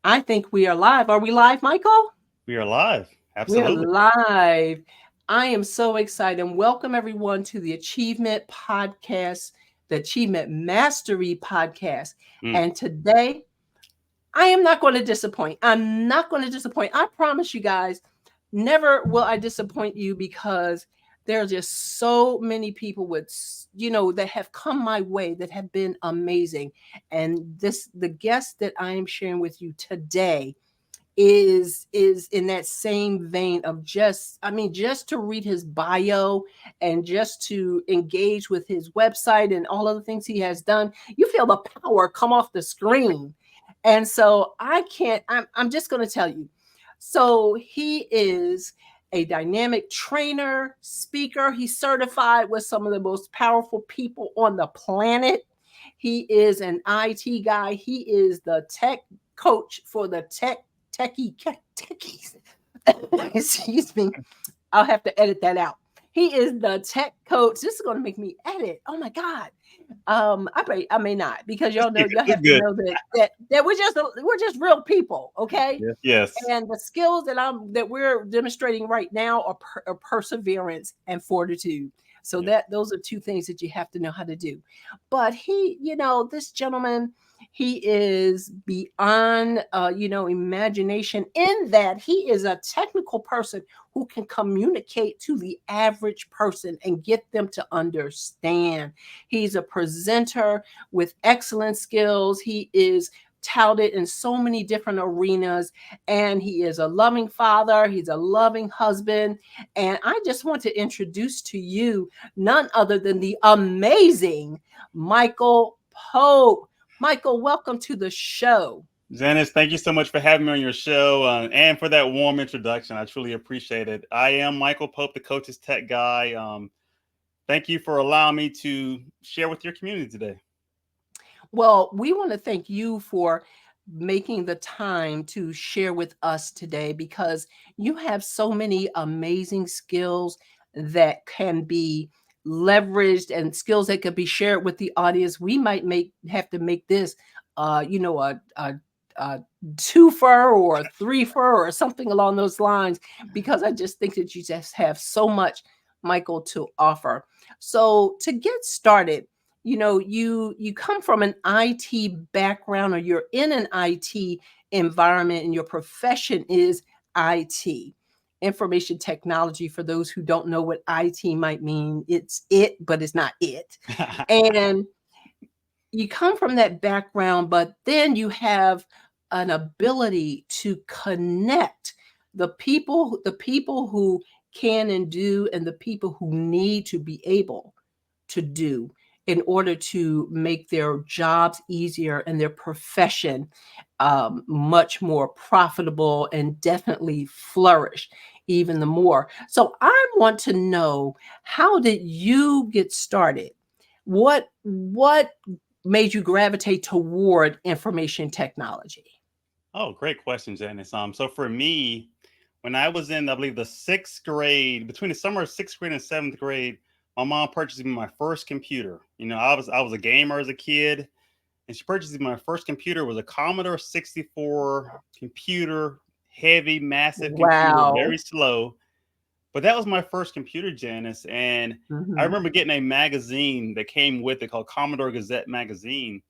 I think we are live. Are we live, Michael? We are live. We are Absolutely. live. I am so excited. And welcome everyone to the Achievement Podcast, the Achievement Mastery Podcast. Mm. And today, I am not going to disappoint. I'm not going to disappoint. I promise you guys, never will I disappoint you because there are just so many people with, that have come my way that have been amazing. And the guest that I am sharing with you today is in that same vein of just to read his bio and just to engage with his website and all of the things he has done, you feel the power come off the screen. And so I'm just going to tell you. So he is a dynamic trainer, speaker. He's certified with some of the most powerful people on the planet. He is an IT guy. He is the tech coach for the techies. Excuse me. I'll have to edit that out. He is the tech coach. This is going to make me edit. Oh my God. I may not, because It's y'all know, good. y'all It's have to good. know that we're just real people, okay? Yes. Yes. And the skills that we're demonstrating right now are perseverance and fortitude. So Yeah. those are two things that you have to know how to do. But this gentleman, he is beyond imagination, in that he is a technical person who can communicate to the average person and get them to understand. He's a presenter with excellent skills. He is touted in so many different arenas, and he is a loving father. He's a loving husband. And I just want to introduce to you none other than the amazing Michael Pope. Michael, welcome to the show. Janice, thank you so much for having me on your show and for that warm introduction. I truly appreciate it. I am Michael Pope, the Coach's Tech Guy. Thank you for allowing me to share with your community today. Well, we want to thank you for making the time to share with us today, because you have so many amazing skills that can be leveraged, and skills that could be shared with the audience. We might have to make this a twofer or a threefer or something along those lines, because I just think that you just have so much, Michael, to offer. So to get started, you come from an IT background, or you're in an IT environment, and your profession is IT, information technology. For those who don't know what IT might mean, but it's not it. And you come from that background, but then you have an ability to connect the people who can and do, and the people who need to be able to do, in order to make their jobs easier and their profession much more profitable, and definitely flourish even the more. So I want to know, how did you get started? What made you gravitate toward information technology? Oh, great question, Janice. So for me, when I was in, I believe, the sixth grade, between the summer of sixth grade and seventh grade, my mom purchased me my first computer. I was a gamer as a kid, and she purchased me my first computer. It was a Commodore 64 computer, heavy, massive computer, Wow. very slow. But that was my first computer, Janice. And I Hmm. remember getting a magazine that came with it called Commodore Gazette magazine.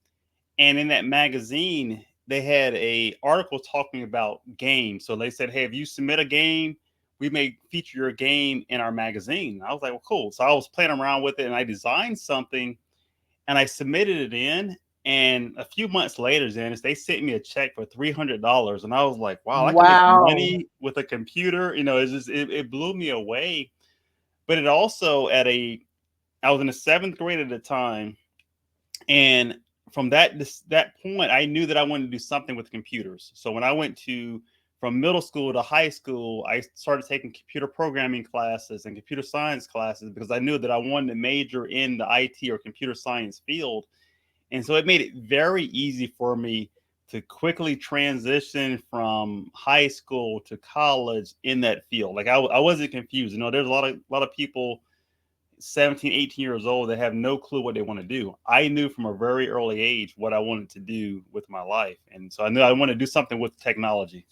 And in that magazine, they had a article talking about games. So they said, hey, if you submit a game, we may feature your game in our magazine. I was like, well, cool. So I was playing around with it, and I designed something, and I submitted it in. And a few months later, Janice, they sent me a check for $300, and I was like, "Wow, I can make Wow. money with a computer." It blew me away. But it also I was in the seventh grade at the time, and from that point, I knew that I wanted to do something with computers. So when I went to from middle school to high school, I started taking computer programming classes and computer science classes, because I knew that I wanted to major in the IT or computer science field. And so it made it very easy for me to quickly transition from high school to college in that field. Like I wasn't confused. There's a lot of people 17, 18 years old that have no clue what they want to do. I knew from a very early age what I wanted to do with my life. And so I knew I wanted to do something with technology.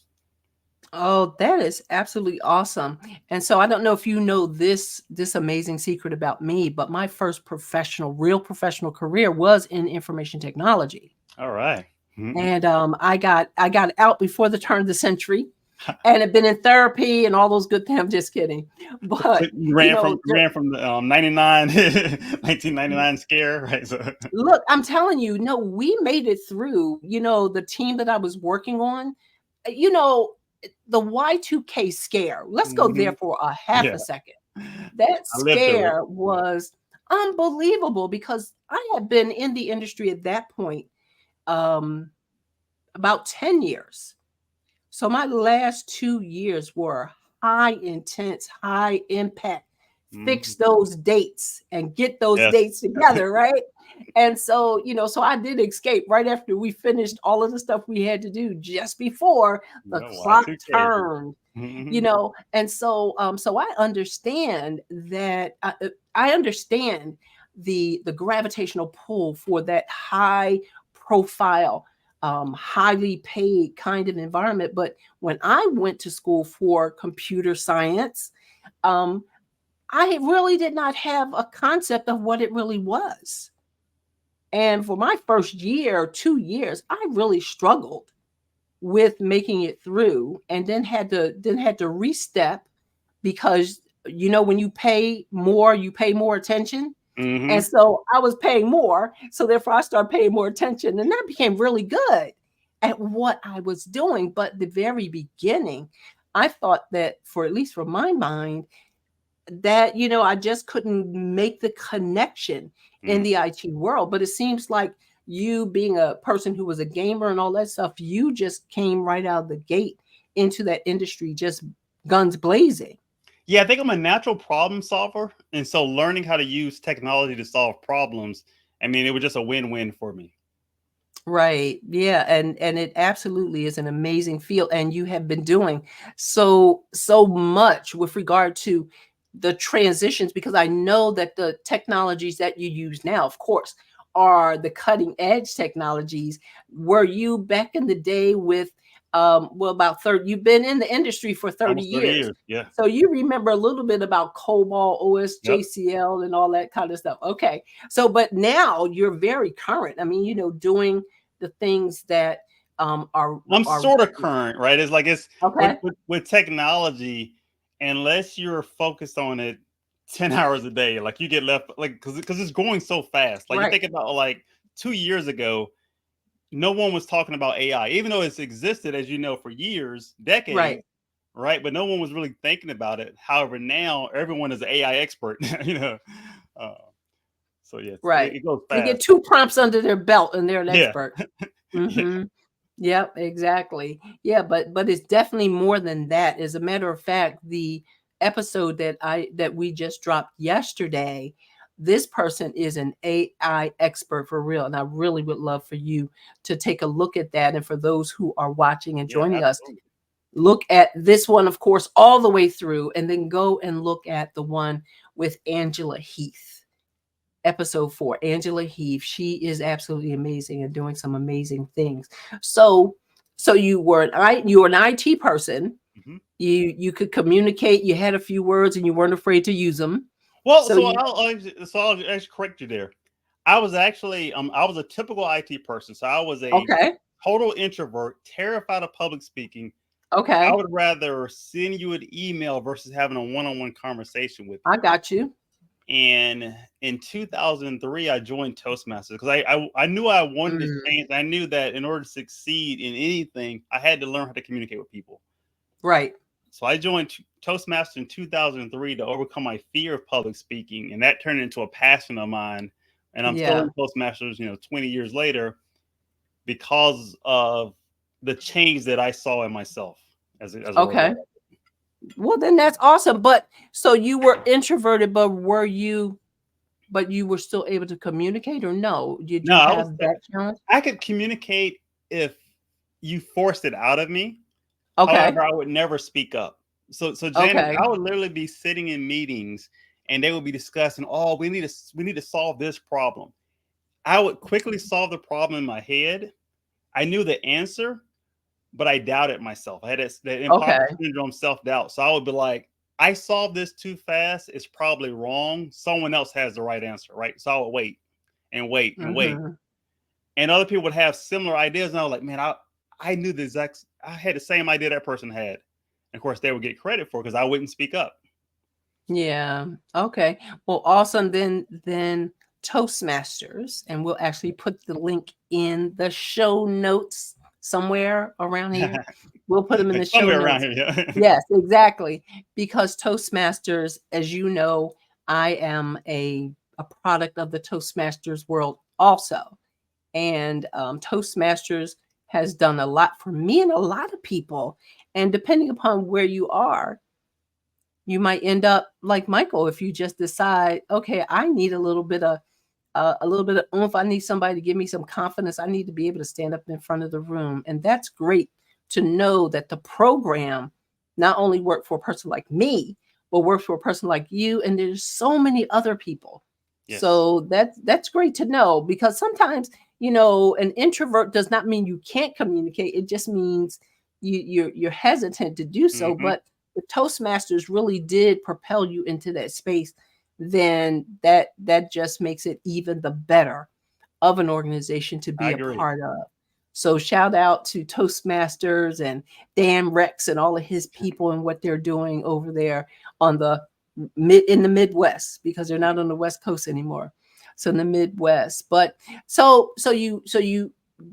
Oh, that is absolutely awesome. And so I don't know if you know this amazing secret about me, but my first real professional career was in information technology. All right. And I got out before the turn of the century and have been in therapy and all those good things. I'm just kidding. So But you you ran from the 99 1999 scare, right? So look, I'm telling you, no, we made it through. The team that I was working on, you know, the Y2K scare. Let's go there mhm. for a half Yeah, a second. That I lived through it. scare was unbelievable because I had been in the industry at that point um, about 10 years. So my last 2 years were high intense, high impact. Fix Mhm. those dates and get those Yes. dates together, right? And so, so I did escape right after we finished all of the stuff we had to do just before the Yeah, clock Y2K. turned. Mhm. And so I understand that I understand the gravitational pull for that high profile, highly paid kind of environment. But when I went to school for computer science, um, I really did not have a concept of what it really was. And for my first year, 2 years, I really struggled with making it through, and then had to restep because when you pay more attention. And Mhm. so I was paying more, so therefore I started paying more attention, and that became really good at what I was doing. But the very beginning, I thought that, for at least for my mind, that I just couldn't make the connection in Mm. the IT world. But it seems like, you being a person who was a gamer and all that stuff, you just came right out of the gate into that industry, just guns blazing. Yeah, I think I'm a natural problem solver, and so learning how to use technology to solve problems, I mean, it was just a win-win for me. Right. Yeah. And it absolutely is an amazing field. And you have been doing so much with regard to the transitions, because I know that the technologies that you use now, of course, are the cutting edge technologies. Were you back in the day with well, about 30, you've been in the industry for 30 Almost 30 years. years. Yeah. So you remember a little bit about COBOL, OS, Yep. JCL, and all that kind of stuff. Okay. So, but now you're very current. I mean, doing the things that are I'm are sort of current, right? It's like it's okay. with technology, unless you're focused on it 10 hours a day, like you get left like because it's going so fast. Like you Right. think about like 2 years ago, no one was talking about AI, even though it's existed, as you know, for years, Right. decades, right? But no one was really thinking about it. However, now everyone is an AI expert, you know. Uh, so yes, Right. it goes They get fast. 2 prompts under their belt and they're an Yeah, expert. yeah. Mhm. Yep, exactly. Yeah, but it's definitely more than that. As a matter of fact, the episode that we just dropped yesterday, this person is an AI expert for real, and I really would love for you to take a look at that. And for those who are watching and Yeah, joining us, absolutely. look at this one, of course, all the way through, and then go and look at the one with Angela Heath, episode 4. Angela Heath, she is absolutely amazing and doing some amazing things. So, you were an IT person. Mhm. You could communicate. You had a few words, and you weren't afraid to use them. Well, So you I'll actually correct you there. I was a typical IT person, so I was a okay, total introvert, terrified of public speaking. I okay, would rather send you an email versus having a one-on-one conversation with I you. got you. And in 2003, I joined Toastmasters because I knew I wanted to Mm, change. I knew that in order to succeed in anything, I had to learn how to communicate with people. right. So I joined Toastmasters in 2003 to overcome my fear of public speaking, and that turned into a passion of mine. And I'm still Yeah. in Toastmasters, 20 years later, because of the change that I saw in myself as a result. Okay. Well, then that's awesome. But so you were introverted, but you were still able to communicate, or no? Did No, you have that challenge? I could communicate if you forced it out of me. Okay. However, I would never speak up. So Janice, Okay. I would literally be sitting in meetings, and they would be discussing, oh, we need to solve this problem. I would quickly solve the problem in my head. I knew the answer, but I doubted myself. I had that Okay. imposter syndrome, self-doubt. So I would be like, I solved this too fast. It's probably wrong. Someone else has the right answer, right? So I would wait and wait and wait. Mhm. And other people would have similar ideas. And I was like, man, I knew the exact, I had the same idea that person had. And of course, they would get credit for it because I wouldn't speak up. Yeah. Okay. Well, awesome. Then Toastmasters, and we'll actually put the link in the show notes somewhere around here. We'll put them in the show Somewhere around notes. here, yeah. Yes, exactly. Because Toastmasters, as you know, I am a product of the Toastmasters world also. And Toastmasters has done a lot for me and a lot of people. And depending upon where you are, you might end up like Michael if you just decide, okay, I need a little bit of oomph. I need somebody to give me some confidence. I need to be able to stand up in front of the room, and that's great to know that the program not only worked for a person like me, but worked for a person like you. And there's so many other people. Yes. So that's great to know, because sometimes, an introvert does not mean you can't communicate. It just means you're hesitant to do so. Hmm. But the Toastmasters really did propel you into that space. Then that just makes it even the better of an organization to I be a agree. part of. So shout out to Toastmasters and Dan Rex and all of his people and what they're doing over there on the in the Midwest, because they're not on the West Coast anymore. So in the Midwest. But so you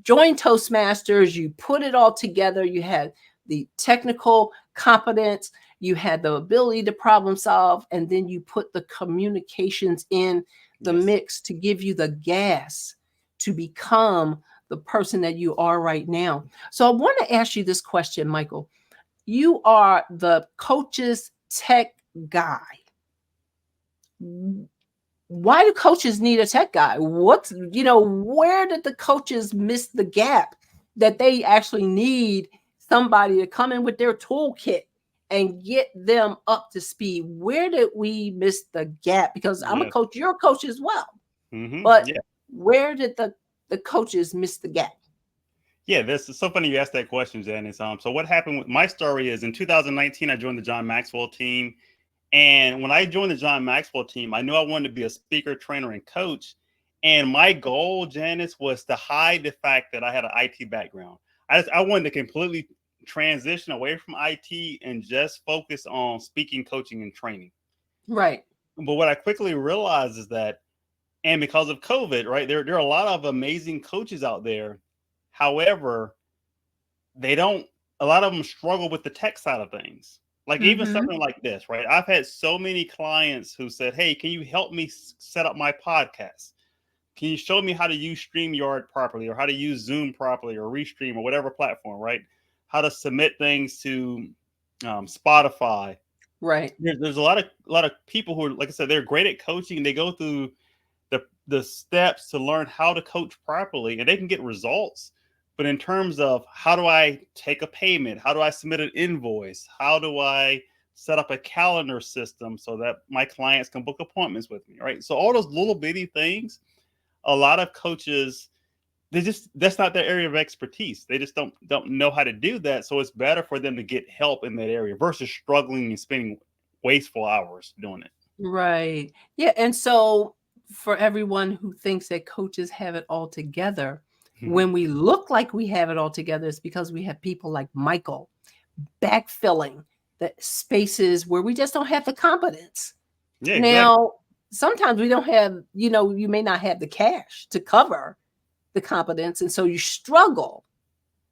joined Toastmasters, you put it all together, you had the technical competence, you had the ability to problem solve, and then you put the communications in the Yes. mix to give you the gas to become the person that you are right now. So I want to ask you this question, Michael. You are the coach's tech guy. Why do coaches need a tech guy? Where did the coaches miss the gap that they actually need somebody to come in with their toolkit and get them up to speed? Where did we miss the gap? Because I'm a Yes. coach, you're a coach as well. Hmm. But Yeah. where did the coaches miss the gap? Yeah, this is so funny you asked that question, Janice. So what happened with my story is in 2019, I joined the John Maxwell team. And when I joined the John Maxwell team, I knew I wanted to be a speaker, trainer, and coach. And my goal, Janice, was to hide the fact that I had an IT background. I wanted to completely transition away from IT and just focus on speaking, coaching, and training. Right. But what I quickly realized is that, and because of COVID, right, there are a lot of amazing coaches out there. However, they don't, a lot of them struggle with the tech side of things. Like even Mm-hmm. something like this, right? I've had so many clients who said, hey, can you help me set up my podcast? Can you show me how to use StreamYard properly, or how to use Zoom properly, or Restream, or whatever platform, right? How to submit things to Spotify. Right. There's a lot of people who are, like I said, they're great at coaching, and they go through the steps to learn how to coach properly, and they can get results. But in terms of how do I take a payment, how do I submit an invoice, how do I set up a calendar system so that my clients can book appointments with me, right? So all those little bitty things, a lot of coaches, that's not their area of expertise. They just don't know how to do that. So it's better for them to get help in that area versus struggling and spending wasteful hours doing it. Right. Yeah. And so, for everyone who thinks that coaches have it all together, when we look like we have it all together, it's because we have people like Michael backfilling the spaces where we just don't have the competence. Yeah, exactly. Now, sometimes we don't have, you may not have the cash to cover the competence. And so you struggle,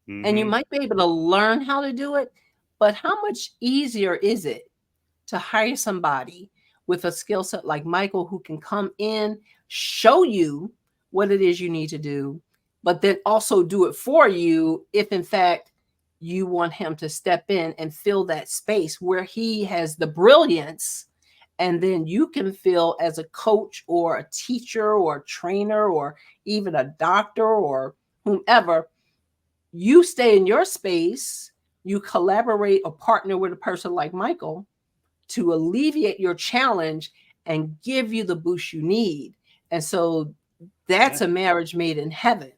and you Hmm. might be able to learn how to do it. But how much easier is it to hire somebody with a skill set like Michael, who can come in, show you what it is you need to do, but then also do it for you if in fact you want him to step in and fill that space where he has the brilliance, and then you can fill as a coach or a teacher or a trainer or even a doctor or whomever. You stay in your space, you collaborate or partner with a person like Michael to alleviate your challenge, and give you the boost you need. And so that's Yeah, a marriage made in heaven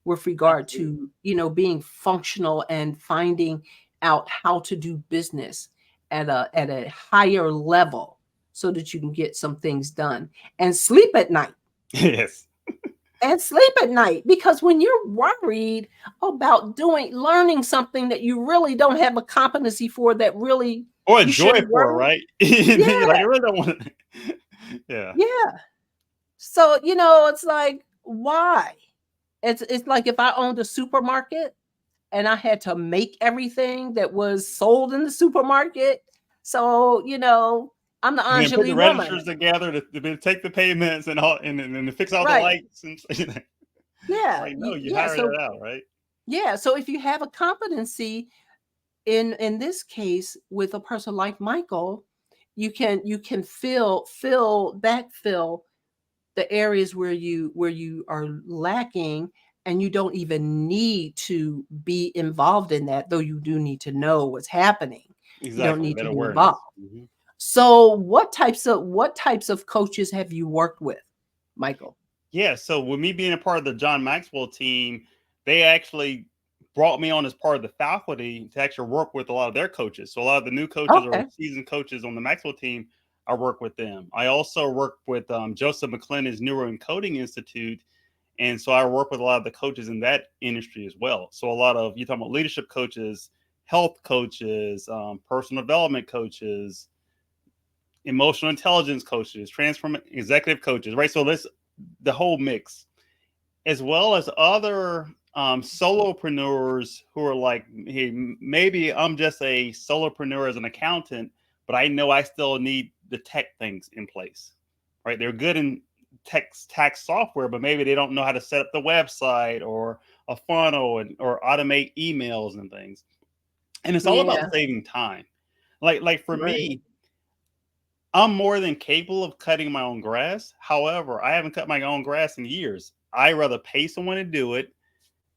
with regard absolutely. to, being functional and finding out how to do business at a higher level so that you can get some things done and sleep at night. Yes. And sleep at night, because when you're worried about learning something that you really don't have a competency for, that really Or a you joy shouldn't for it, worry. right? Yeah, You're like, I really don't want to. Yeah. yeah. So, it's like, why? It's like if I owned a supermarket and I had to make everything that was sold in the supermarket. So, I'm the And then put Anjali the woman. registers together to take the payments and all, and to fix all the Right. lights and Yeah. like, no, you Yeah. hire So that out, right? yeah. So if you have a competency in this case with a person like Michael, you can backfill the areas where you are lacking, and you don't even need to be involved in that, though you do need to know what's happening. You don't Exactly. need That to be awareness. involved. So what types of coaches have you worked with, Michael? Yeah. So with me being a part of the John Maxwell team, they actually brought me on as part of the faculty to actually work with a lot of their coaches. So a lot of the new coaches or Okay. seasoned coaches on the Maxwell team, I work with them. I also work with Joseph McClendon's Neuroencoding Institute. And so I work with a lot of the coaches in that industry as well. So a lot of, you talking about leadership coaches, health coaches, personal development coaches, emotional intelligence coaches, transform executive coaches, right? So this the whole mix, as well as other solopreneurs who are like, hey, maybe I'm just a solopreneur as an accountant, but I know I still need the tech things in place, right? They're good in tax software, but maybe they don't know how to set up the website or a funnel or automate emails and things. And it's all about Yeah. saving time. Like for Right. me, I'm more than capable of cutting my own grass. However, I haven't cut my own grass in years. I rather pay someone to do it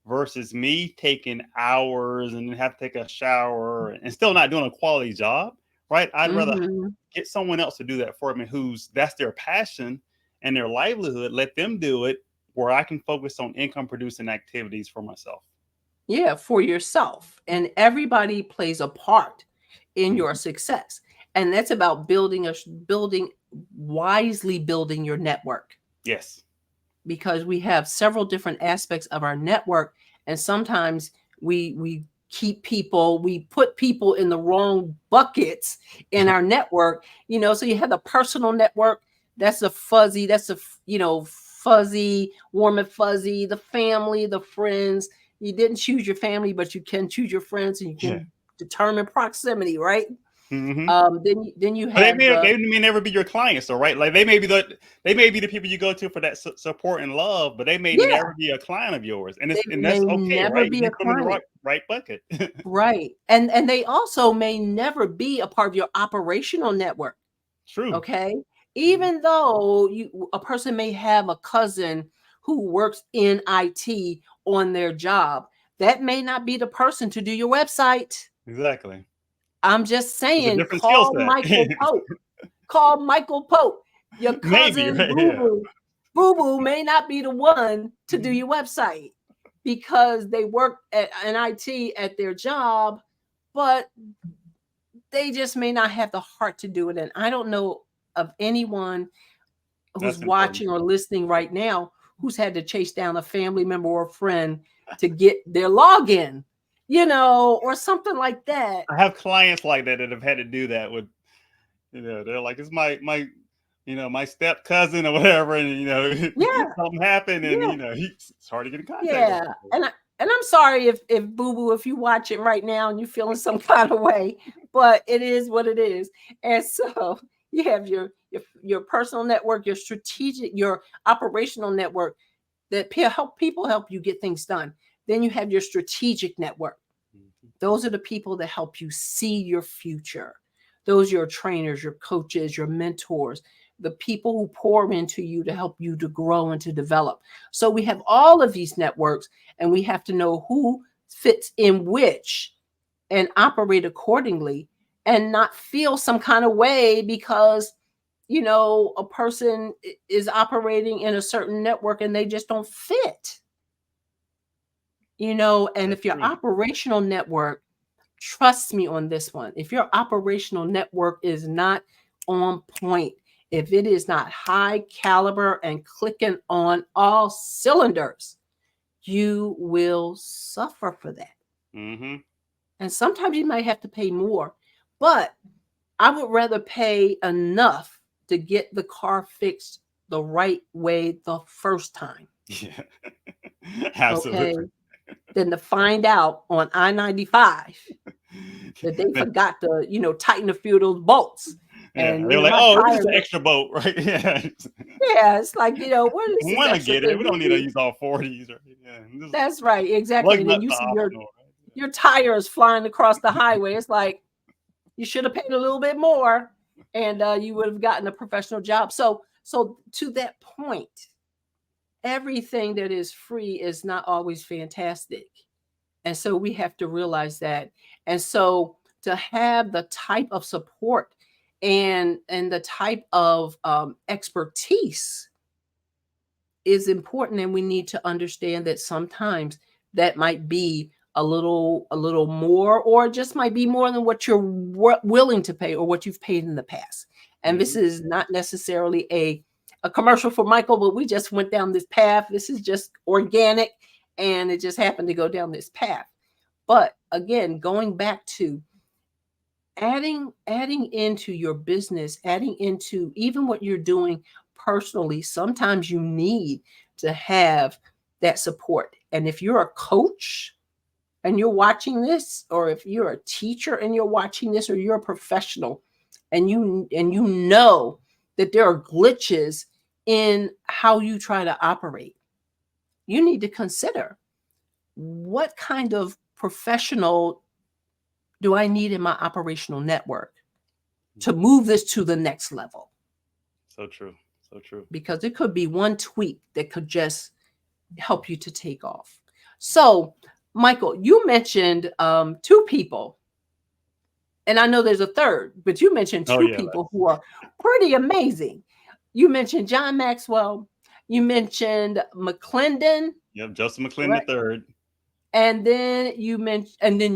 versus me taking hours and then have to take a shower and still not doing a quality job, right? I'd rather Hmm. get someone else to do that for me who's that's their passion and their livelihood. Let them do it where I can focus on income producing activities for myself. Yeah, for yourself. And everybody plays a part in your Mhm. success. And that's about building wisely, building your network, Yes. because we have several different aspects of our network, and sometimes we put people in the wrong buckets in our network. So you have the personal network. That's a fuzzy, warm and fuzzy. The family, the friends. You didn't choose your family, but you can choose your friends, and you Yeah. can determine proximity, right? Hmm. Then you But have the they may never be your clients, though, right? Like they may be the people you go to for that support and love, but they may yeah, never be a client of yours, they and may that's okay, never right? be You a put them in the client. right bucket. Right. And they also may never be a part of your operational network. True. Okay. Mhm. Even though a person may have a cousin who works in IT on their job, that may not be the person to do your website. Exactly. I'm just It's a saying, different skill call set. Michael Pope. Call Michael Pope. Your Maybe, cousin right? Boo Yeah. Boo. Boo Boo may not be the one to do Mhm. your website because they work at an IT at their job, but they just may not have the heart to do it. And I don't know of anyone who's That's important. watching or listening right now who's had to chase down a family member or a friend to get their login, or something like that. I have clients like that have had to do that with, they're like, it's my step cousin or whatever, and Yeah, something happened, and yeah, it's hard to get in contact with yeah. people. And I'm sorry if Boo Boo, if you watch it right now and you're feeling some kind of way, but it is what it is. And so you have your personal network, your strategic, your operational network that help you get things done. Then you have your strategic network. Mhm. Those are the people that help you see your future. Those are your trainers, your coaches, your mentors, the people who pour into you to help you to grow and to develop. So we have all of these networks, and we have to know who fits in which and operate accordingly, and not feel some kind of way because a person is operating in a certain network and they just don't fit, and That's if your true. operational network, trust me on this one, if your operational network is not on point, if it is not high caliber and clicking on all cylinders, you will suffer for that. Mm-hmm. And sometimes you might have to pay more, but I would rather pay enough to get the car fixed the right way the first time, Yeah. okay, Absolutely. than to find out on I-95 that they They- forgot to, tighten a few of those bolts. yeah, And, they were like, my "Oh, it's just tires an are, extra boat, right?" Yeah, yeah, it's like, what is we this want to extra get it. thing? We don't need to use all 40s, right? Yeah, just That's right, exactly. lug And then nuts you are see your, optional, right? your tires flying across the highway. It's like, you should have paid a little bit more, and you would have gotten a professional job. So to that point, everything that is free is not always fantastic. And so we have to realize that. And so to have the type of support and the type of expertise is important, and we need to understand that sometimes that might be a little more, or just might be more than what you're willing to pay or what you've paid in the past. And this Mhm. is not necessarily a commercial for Michael, but we just went down this path. This is just organic, and it just happened to go down this path. But again, going back to adding into your business, adding into even what you're doing personally, sometimes you need to have that support. And if you're a coach and you're watching this, or if you're a teacher and you're watching this, or you're a professional and you know that there are glitches in how you try to operate, you need to consider, what kind of professional do I need in my operational network to move this to the next level? So true. So true. Because it could be one tweak that could just help you to take off. So, Michael, you mentioned two people, and I know there's a third, but you mentioned Oh two yeah. people who are pretty amazing. You mentioned John Maxwell, you mentioned McClendon, Yep. Joseph McClendon correct? III. And then you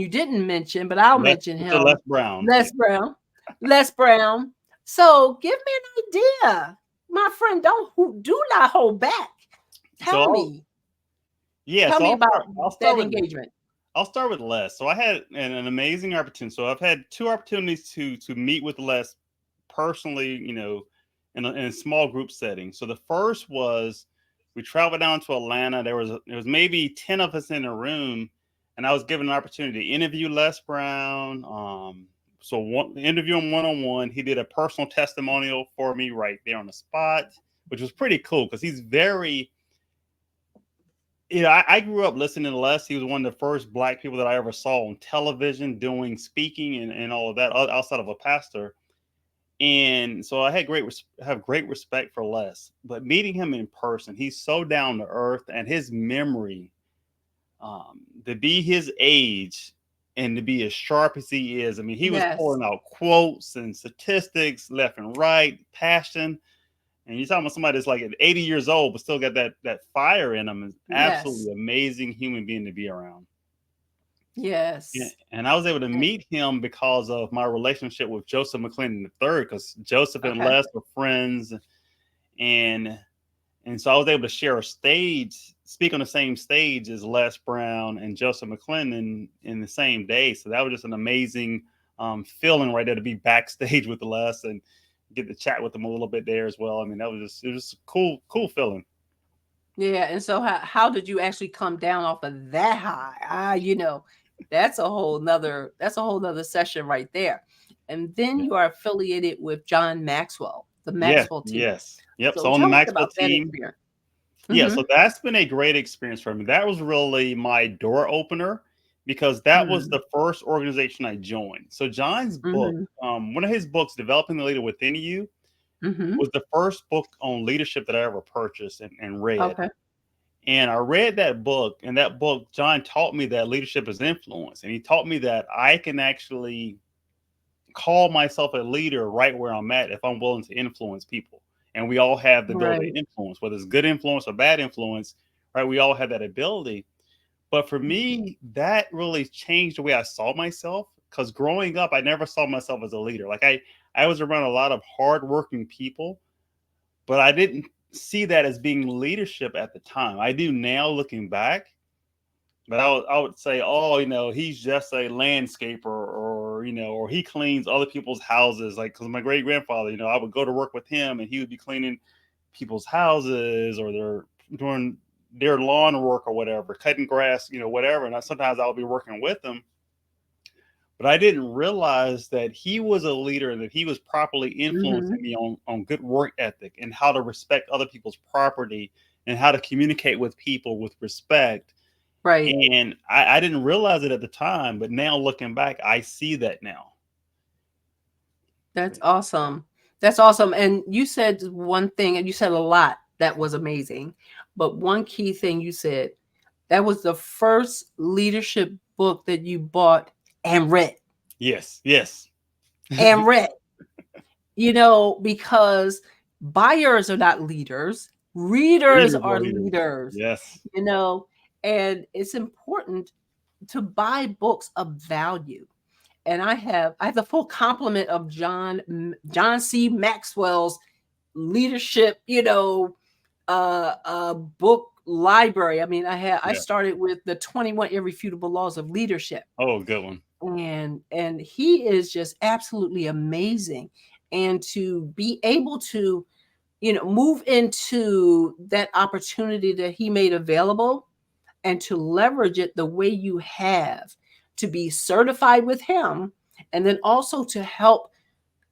didn't mention, but I'll Les, mention Mr. Les him, Brown. Yeah. Les Brown. Les Brown. So give me an idea, my friend. Do not hold back. So Tell me, yeah. tell So me about I'll start that with engagement. Les. So I had an amazing opportunity. So I've had two opportunities to meet with Les personally, in a small group setting. So the first was we traveled down to Atlanta. There was maybe 10 of us in a room, and I was given an opportunity to interview Les Brown. So interview him one on one. He did a personal testimonial for me right there on the spot, which was pretty cool because he's very I grew up listening to Les. He was one of the first black people that I ever saw on television doing speaking and all of that outside of a pastor. And so I had have great respect for Les. But meeting him in person, he's so down to earth, and his memory, to be his age and to be as sharp as he is. I mean, he was Yes, pulling out quotes and statistics left and right, passion. And you're talking about somebody that's like at 80 years old, but still got that fire in them. Is yes, absolutely amazing human being to be around. Yeah, yes. and I was able to meet him because of my relationship with Joseph McClendon III, because Joseph and Okay. Les were friends, and so I was able to share a stage, speak on the same stage as Les Brown and Joseph McClendon in the same day. So that was just an amazing feeling right there to be backstage with Les and get to chat with them a little bit there as well. I mean, it was a cool feeling. Yeah. And so how did you actually come down off of that high? That's a whole nother session right there. And then Yeah. you are affiliated with John Maxwell, the Yes, Maxwell team. yes, yep. So So on the tell us Maxwell about that team, experience. yeah, Mm-hmm. so that's been a great experience for me. That was really my door opener because that was Mm-hmm. the first organization I joined. So John's book, Mm-hmm. one of his books, Developing the Leader Within You, Mm-hmm. was the first book on leadership that I ever purchased and read. Okay. And I read that book, and that book, John taught me that leadership is influence. And he taught me that I can actually call myself a leader right where I'm at if I'm willing to influence people. And we all have the ability Right. to influence, whether it's good influence or bad influence, right? We all have that ability. But for me, that really changed the way I saw myself. Because growing up, I never saw myself as a leader. Like I was around a lot of hardworking people, but I didn't see that as being leadership at the time. I do now looking back, but I would say, oh, he's just a landscaper, or or he cleans other people's houses. Like, because my great grandfather, I would go to work with him, and he would be cleaning people's houses, or they're doing their lawn work or whatever, cutting grass, whatever. And sometimes I'll be working with them, but I didn't realize that he was a leader and that he was properly influencing Hmm. me on good work ethic and how to respect other people's property and how to communicate with people with respect. Right. And I didn't realize it at the time, but now looking back, I see that now. That's awesome. That's awesome. And you said one thing, and you said a lot that was amazing. But one key thing you said, that was the first leadership book that you bought and read Yes, yes. and read, because buyers are not leaders, readers Readers are are leaders. leaders, Yes. you know, and it's important to buy books of value. And I have the full complement of John C. Maxwell's leadership, book library. I mean, I Yeah. started with the 21 Irrefutable Laws of Leadership, Oh, good one. and he is just absolutely amazing. And to be able to, move into that opportunity that he made available and to leverage it the way you have, to be certified with him, and then also to help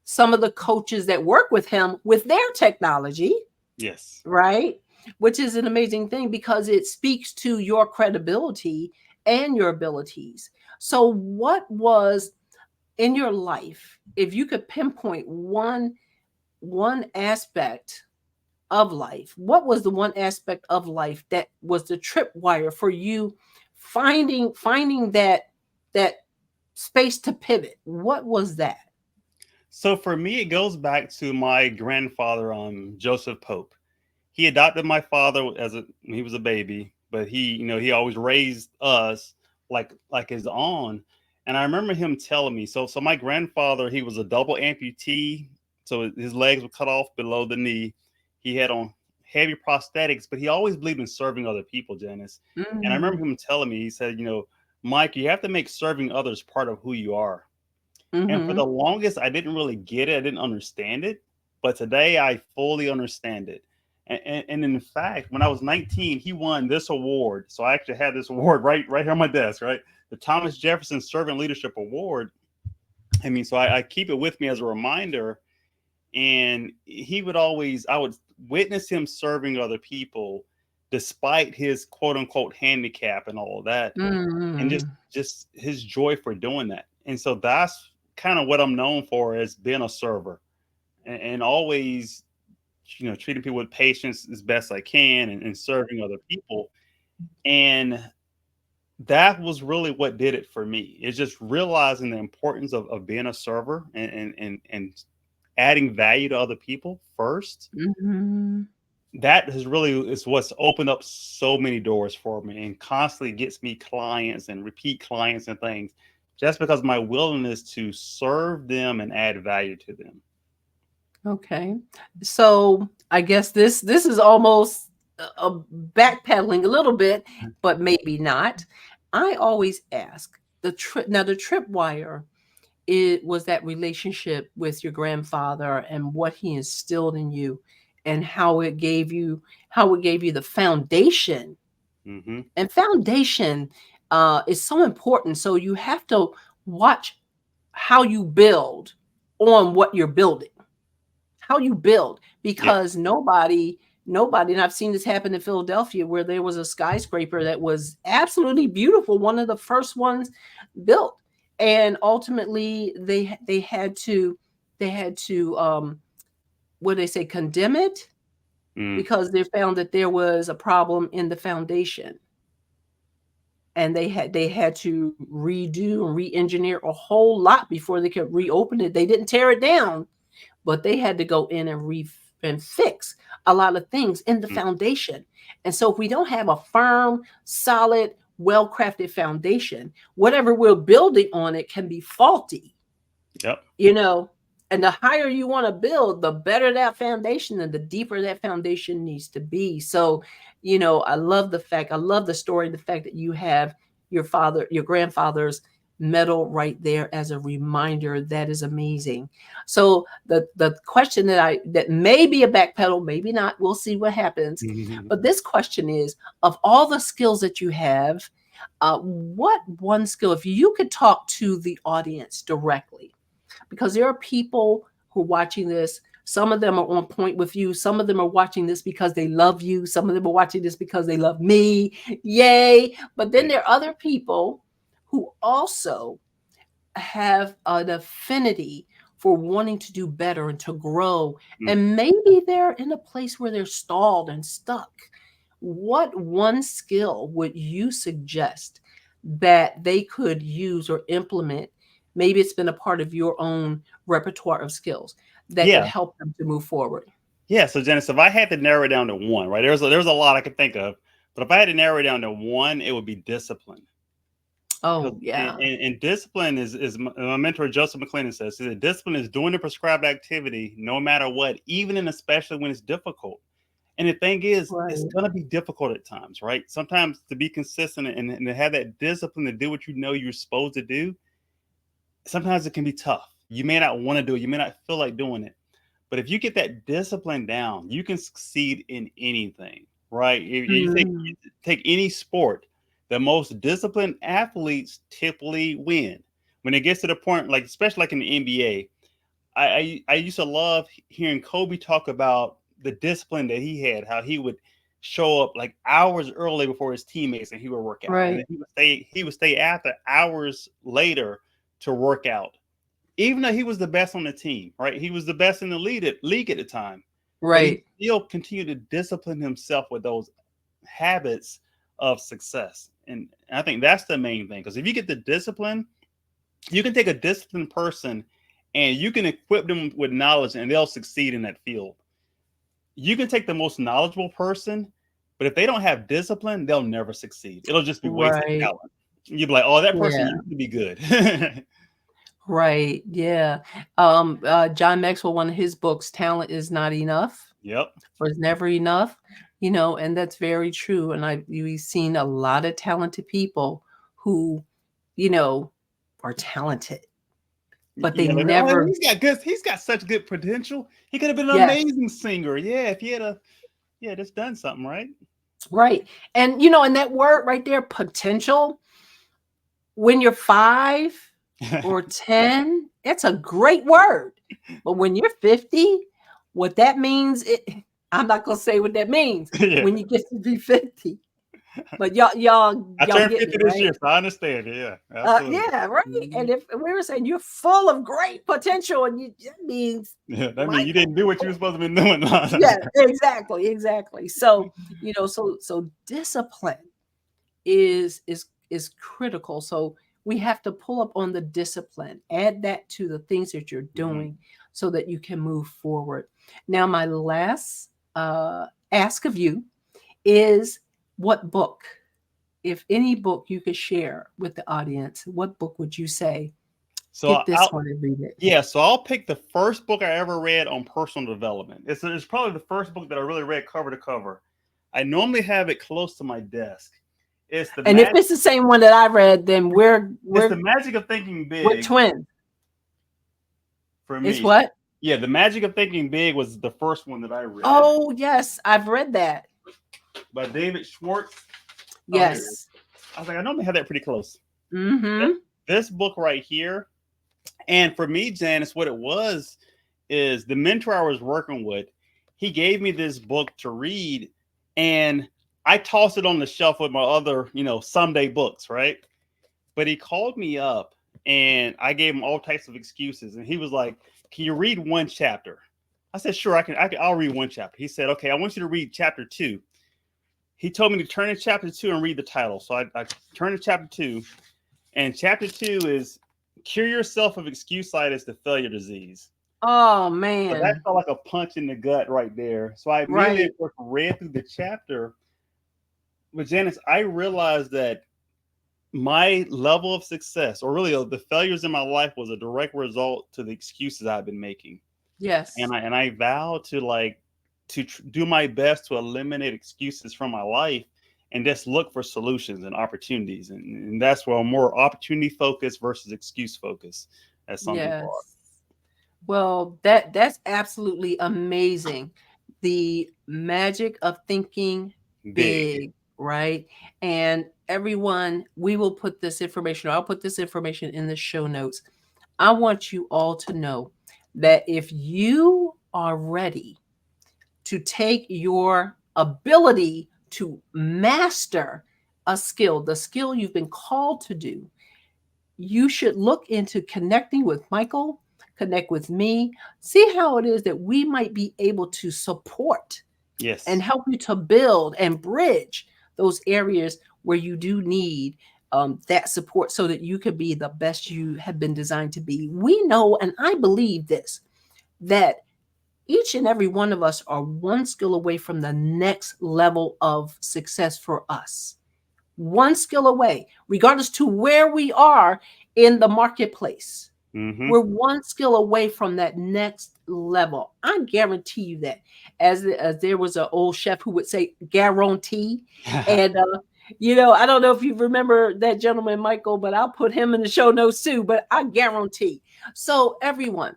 some of the coaches that work with him with their technology, Yes. right? Which is an amazing thing because it speaks to your credibility and your abilities. So, what was in your life, if you could pinpoint one aspect of life, what was the one aspect of life that was the tripwire for you finding that space to pivot? What was that? So for me, it goes back to my grandfather, Joseph Pope. He adopted my father when he was a baby, but he always raised us like his own. And I remember him telling me, so my grandfather, he was a double amputee, so his legs were cut off below the knee. He had on heavy prosthetics, but he always believed in serving other people, Janice. And I remember Mm, him telling me, he said, Mike, you have to make serving others part of who you are. And for mm-hmm. the longest, I didn't really get it. I didn't understand it. But today I fully understand it. And in fact, when I was 19, he won this award. So I actually had this award right here on my desk, right? The Thomas Jefferson Servant Leadership Award. I mean, so I keep it with me as a reminder. And I would witness him serving other people despite his quote unquote handicap and all of that, and just Mm, just his joy for doing that. And so that's kind of what I'm known for, as being a server, and always treating people with patience as best I can, and serving other people. And that was really what did it for me. It's just realizing the importance of being a server, and adding value to other people first. mhm. That is what's opened up so many doors for me, and constantly gets me clients and repeat clients and things, just because of my willingness to serve them and add value to them. Okay. So I guess this is almost a backpedaling a little bit, but maybe not. I always ask the tripwire, it was that relationship with your grandfather and what he instilled in you and how it gave you the foundation. Hmm. And foundation is so important. So you have to watch how you build on what you're building, how you build, Yes. because nobody, and I've seen this happen in Philadelphia where there was a skyscraper that was absolutely beautiful, one of the first ones built, and ultimately they had to what do they say, condemn it, Mm. because they found that there was a problem in the foundation. and they had to redo and re-engineer a whole lot before they could reopen it. They didn't tear it down, but they had to go in and fix a lot of things in the foundation. And so if we don't have a firm, solid, well-crafted foundation, whatever we're building on it can be faulty. Yep. You know, and the higher you want to build, the better that foundation and the deeper that foundation needs to be. So, you know, I love the story, the fact that you have your grandfather's medal right there as a reminder. That is amazing. So the question that may be a backpedal, maybe not, we'll see what happens. But this question is, of all the skills that you have, what one skill, if you could talk to the audience directly, because there are people who are watching this. Some of them are on point with you. Some of them are watching this because they love you. Some of them are watching this because they love me. Yay. But then there are other people who also have an affinity for wanting to do better and to grow. And maybe they're in a place where they're stalled and stuck. What one skill would you suggest that they could use or implement? Maybe it's been a part of your own repertoire of skills that could help them to move forward. Yeah. So Janice, if I had to narrow it down to one, right, there's a lot I could think of, but if I had to narrow it down to one, it would be discipline. Oh, yeah. And discipline is my mentor, Joseph McClendon says that discipline is doing the prescribed activity no matter what, even and especially when it's difficult. And the thing is, it's going to be difficult at times, right? Sometimes to be consistent and to have that discipline to do what you know you're supposed to do, sometimes it can be tough. You may not want to do it. You may not feel like doing it. But if you get that discipline down, you can succeed in anything, right? If you take any sport, the most disciplined athletes typically win. When it gets to the point, like especially like in the NBA, I used to love hearing Kobe talk about the discipline that he had, how he would show up like hours early before his teammates and he would work out. Right. And then he would stay after hours later to work out, even though he was the best on the team, right? He was the best in the league at the time. Right. But he still continued to discipline himself with those habits of success. And I think that's the main thing. Because if you get the discipline, you can take a disciplined person and you can equip them with knowledge and they'll succeed in that field. You can take the most knowledgeable person, but if they don't have discipline, they'll never succeed. It'll just be wasted talent. You'd be like, oh, that person used to be good. Right. Yeah. John Maxwell, one of his books, Talent is Not Enough. Yep. Or is never enough. You know, and that's very true. And we've seen a lot of talented people who, you know, are talented, but they never. He's got such good potential. He could have been an amazing singer. Yeah, if he had just done something right. Right. And you know, and that word right there, potential, when you're 5 or 10, it's a great word. But when you're 50, what that means, I'm not gonna say what that means when you get to be 50. But y'all I turned 50 it, this right? year, so I understand. Yeah, yeah, right. And if we were saying you're full of great potential, and that means that means you didn't do what you were supposed to be doing. Yeah, exactly. So you know, so discipline is critical. So we have to pull up on the discipline, add that to the things that you're doing, so that you can move forward. Now, my last ask of you is, what book, if any book you could share with the audience, what book would you say? So get this one and read it. Yeah, so I'll pick the first book I ever read on personal development. It's probably the first book that I really read cover to cover. I normally have it close to my desk. If it's the same one that I read, then we're it's The Magic of Thinking Big. We're twins. For me, it's what? Yeah, The Magic of Thinking Big was the first one that I read. Oh yes, I've read that. By David Schwartz. Yes. I was like, I normally have that pretty close. Mm-hmm. This book right here, and for me, Janice, what it was is the mentor I was working with. He gave me this book to read, and I tossed it on the shelf with my other, someday books, right? But he called me up, and I gave him all types of excuses, and he was like, "Can you read one chapter?" I said, "Sure, I can. I'll read one chapter." He said, "Okay, I want you to read chapter 2." he told me to turn to chapter 2 and read the title. So I turned to chapter 2, and chapter 2 is cure yourself of excuse-itis, the failure disease. Oh So that man. felt like a punch in the gut right there. So I immediately Right. read through the chapter. But Janice, I realized that my level of success, or really the failures in my life, was a direct result to the excuses I've been making. Yes. And I vowed to do my best to eliminate excuses from my life and just look for solutions and opportunities. And that's where I'm more opportunity focused versus excuse focused, as some people are. Yes. Well, that's absolutely amazing. The magic of thinking Big. big, right? And everyone, we will put this information, I'll put this information in the show notes. I want you all to know that if you are ready to take your ability to master a skill, the skill you've been called to do, you should look into connecting with Michael, connect with me, see how it is that we might be able to support and Yes. help you to build and bridge those areas where you do need that support so that you could be the best you have been designed to be. We know, and I believe this, that each and every one of us are one skill away from the next level of success for us. One skill away, regardless to where we are in the marketplace. Mm-hmm. We're one skill away from that next level. I guarantee you that. As there was an old chef who would say, guarantee. And, I don't know if you remember that gentleman, Michael, but I'll put him in the show notes too. But I guarantee. So, everyone,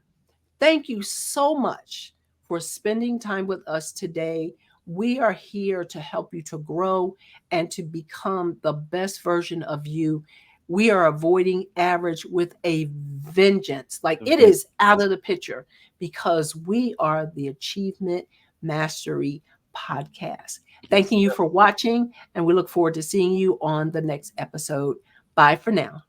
thank you so much for spending time with us today. We are here to help you to grow and to become the best version of you. We are avoiding average with a vengeance. Like it is out of the picture because we are the Achievement Mastery Podcast. Thanking you for watching, and we look forward to seeing you on the next episode. Bye for now.